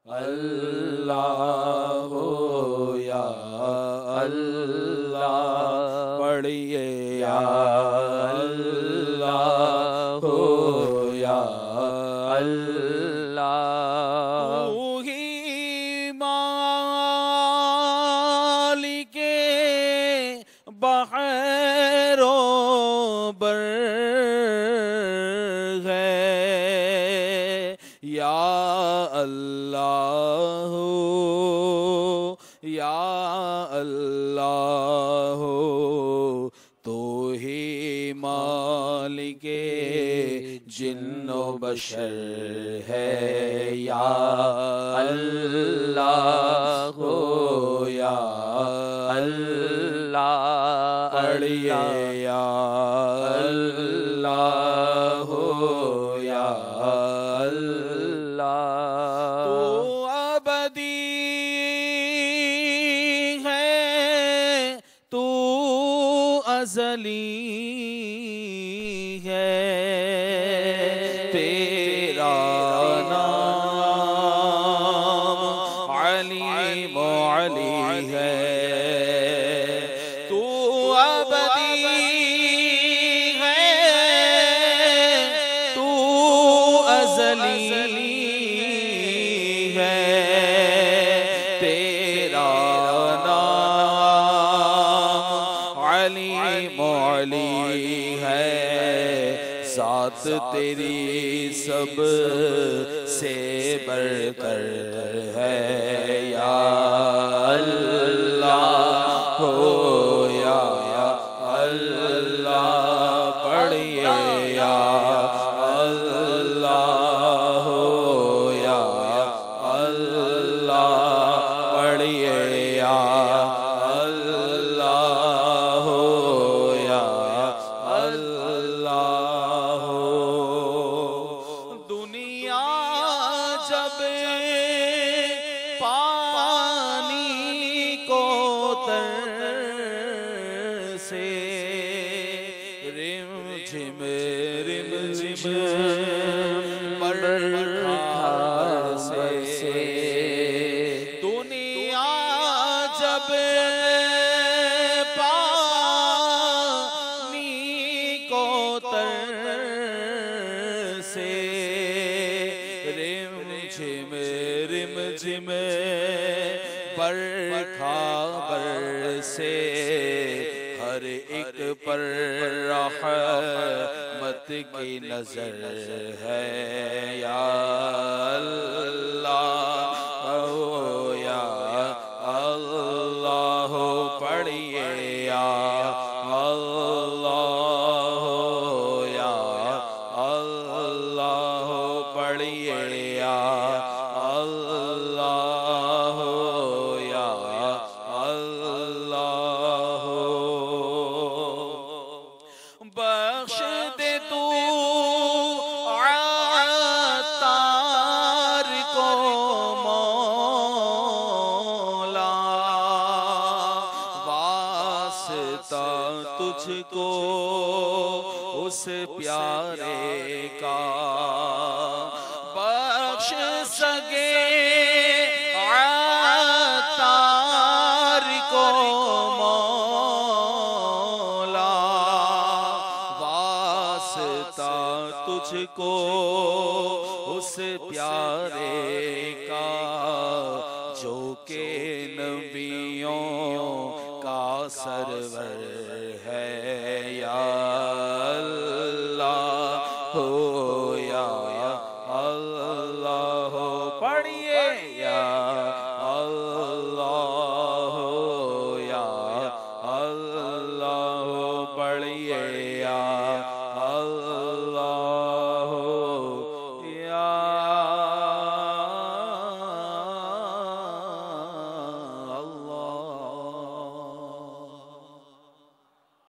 अल्लाह या अल्लाह पढ़िए या अल्लाह या अल्लाह। तू ही मालिके बहरों बर है या अल्लाह या अल्लाह। तो ही मालिके जिन्नो बशर है या अल्लाह या अल्लाह अड़िए या अल्लाह या अल्लाह। तू अबदी है तू अज़ली है तेरा नाम अलीम अली है। तू अबदी है तू अज़ली है तेरा नाम अलीम अली है। ज़ात तेरी सब से बढ़कर है या अल्लाह हो या अल्लाह पढ़िए या अल्लाह हो या अल्लाह पढ़िए या अल्लाह हो या अल्लाह हो। दुनिया जब पानी को तरसे रिम झिम बरखा से। दुनिया जब पानी को तरसे रिम झिम बरखा बरसे। हर एक पर रहमत की नजर है या अल्लाह या अल्लाह पढ़िए या अल्लाह या अल्लाह पढ़िए या अल्लाह या अल्लाह। बख्श दे तू अत्तार को मौला वास्ता तुझको उस प्यारे का। बख्श सके अत्तार को मौला वास्ता तुझको उस प्यारे का जो के नबियों का सरवर